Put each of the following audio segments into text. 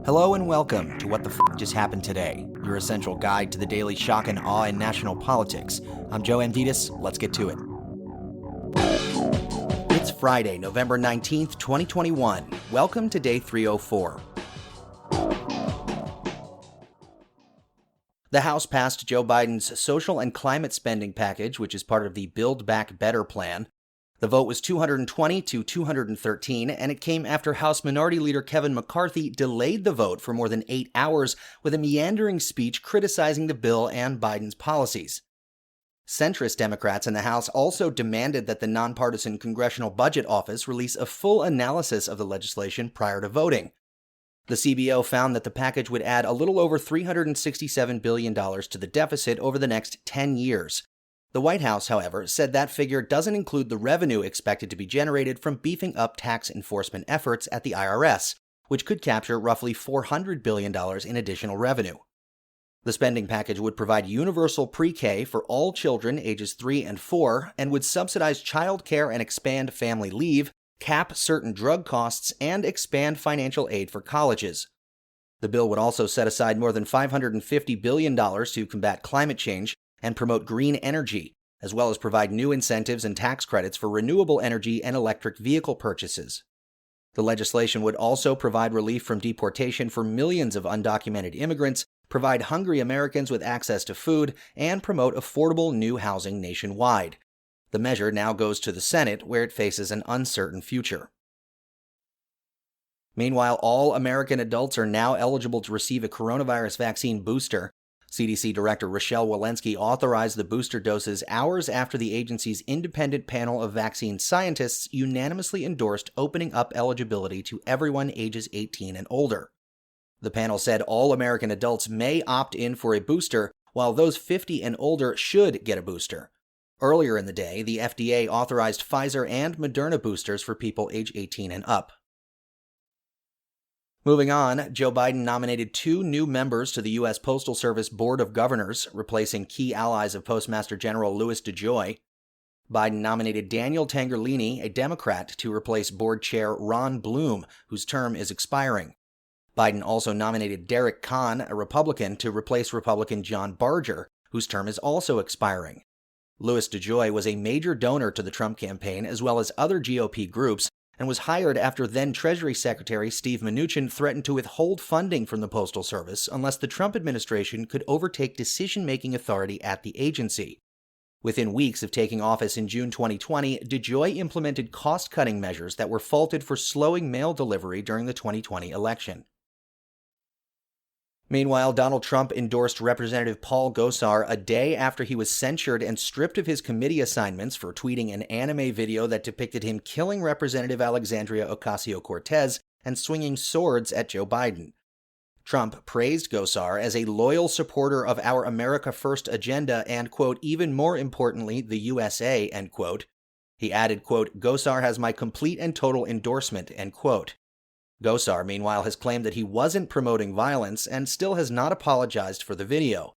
Hello and welcome to What the F Just Happened Today, your essential guide to the daily shock and awe in national politics. I'm Joe Amditis. Let's get to it. It's Friday, November 19th, 2021. Welcome to day 304. The House passed Joe Biden's social and climate spending package, which is part of the Build Back Better plan. The vote was 220 to 213, and it came after House Minority Leader Kevin McCarthy delayed the vote for more than 8 hours with a meandering speech criticizing the bill and Biden's policies. Centrist Democrats in the House also demanded that the nonpartisan Congressional Budget Office release a full analysis of the legislation prior to voting. The CBO found that the package would add a little over $367 billion to the deficit over the next 10 years. The White House, however, said that figure doesn't include the revenue expected to be generated from beefing up tax enforcement efforts at the IRS, which could capture roughly $400 billion in additional revenue. The spending package would provide universal pre-K for all children ages 3 and 4 and would subsidize child care and expand family leave, cap certain drug costs, and expand financial aid for colleges. The bill would also set aside more than $550 billion to combat climate change and promote green energy, as well as provide new incentives and tax credits for renewable energy and electric vehicle purchases. The legislation would also provide relief from deportation for millions of undocumented immigrants, provide hungry Americans with access to food, and promote affordable new housing nationwide. The measure now goes to the Senate, where it faces an uncertain future. Meanwhile, all American adults are now eligible to receive a coronavirus vaccine booster. CDC Director Rochelle Walensky authorized the booster doses hours after the agency's independent panel of vaccine scientists unanimously endorsed opening up eligibility to everyone ages 18 and older. The panel said all American adults may opt in for a booster, while those 50 and older should get a booster. Earlier in the day, the FDA authorized Pfizer and Moderna boosters for people age 18 and up. Moving on, Joe Biden nominated 2 new members to the U.S. Postal Service Board of Governors, replacing key allies of Postmaster General Louis DeJoy. Biden nominated Daniel Tangerlini, a Democrat, to replace Board Chair Ron Bloom, whose term is expiring. Biden also nominated Derek Kahn, a Republican, to replace Republican John Barger, whose term is also expiring. Louis DeJoy was a major donor to the Trump campaign as well as other GOP groups, and was hired after then Treasury Secretary Steve Mnuchin threatened to withhold funding from the Postal Service unless the Trump administration could overtake decision-making authority at the agency. Within weeks of taking office in June 2020, DeJoy implemented cost-cutting measures that were faulted for slowing mail delivery during the 2020 election. Meanwhile, Donald Trump endorsed Representative Paul Gosar a day after he was censured and stripped of his committee assignments for tweeting an anime video that depicted him killing Representative Alexandria Ocasio-Cortez and swinging swords at Joe Biden. Trump praised Gosar as a loyal supporter of our America First agenda and, quote, even more importantly, the USA, end quote. He added, quote, Gosar has my complete and total endorsement, end quote. Gosar, meanwhile, has claimed that he wasn't promoting violence and still has not apologized for the video.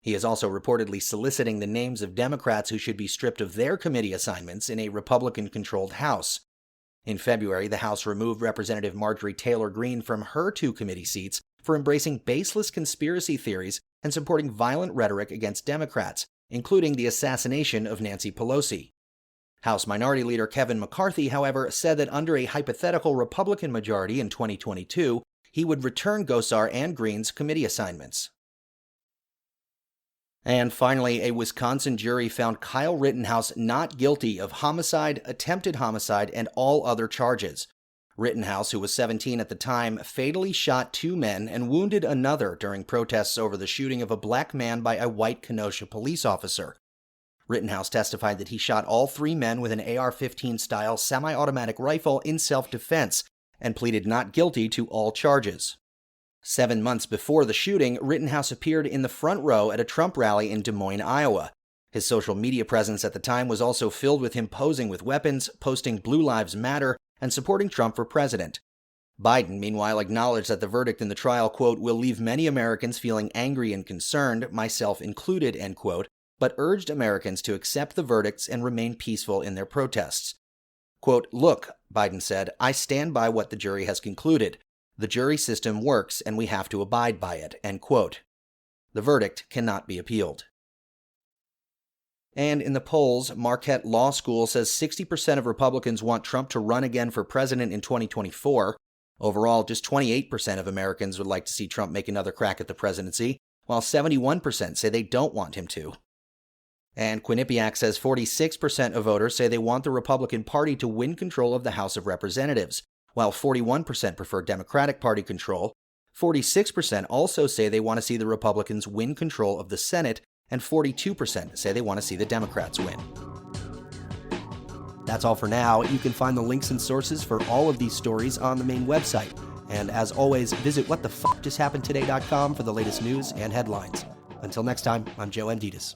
He is also reportedly soliciting the names of Democrats who should be stripped of their committee assignments in a Republican-controlled House. In February, the House removed Representative Marjorie Taylor Greene from her 2 committee seats for embracing baseless conspiracy theories and supporting violent rhetoric against Democrats, including the assassination of Nancy Pelosi. House Minority Leader Kevin McCarthy, however, said that under a hypothetical Republican majority in 2022, he would return Gosar and Greene's committee assignments. And finally, a Wisconsin jury found Kyle Rittenhouse not guilty of homicide, attempted homicide, and all other charges. Rittenhouse, who was 17 at the time, fatally shot 2 men and wounded another during protests over the shooting of a black man by a white Kenosha police officer. Rittenhouse testified that he shot all 3 men with an AR-15-style semi-automatic rifle in self-defense and pleaded not guilty to all charges. 7 months before the shooting, Rittenhouse appeared in the front row at a Trump rally in Des Moines, Iowa. His social media presence at the time was also filled with him posing with weapons, posting Blue Lives Matter, and supporting Trump for president. Biden, meanwhile, acknowledged that the verdict in the trial, quote, will leave many Americans feeling angry and concerned, myself included, end quote, but urged Americans to accept the verdicts and remain peaceful in their protests. Quote, look, Biden said, I stand by what the jury has concluded. The jury system works and we have to abide by it, end quote. The verdict cannot be appealed. And in the polls, Marquette Law School says 60% of Republicans want Trump to run again for president in 2024. Overall, just 28% of Americans would like to see Trump make another crack at the presidency, while 71% say they don't want him to. And Quinnipiac says 46% of voters say they want the Republican Party to win control of the House of Representatives, while 41% prefer Democratic Party control. 46% also say they want to see the Republicans win control of the Senate, and 42% say they want to see the Democrats win. That's all for now. You can find the links and sources for all of these stories on the main website. And as always, visit whatthefjusthappenedtoday.com for the latest news and headlines. Until next time, I'm Joe Anditas.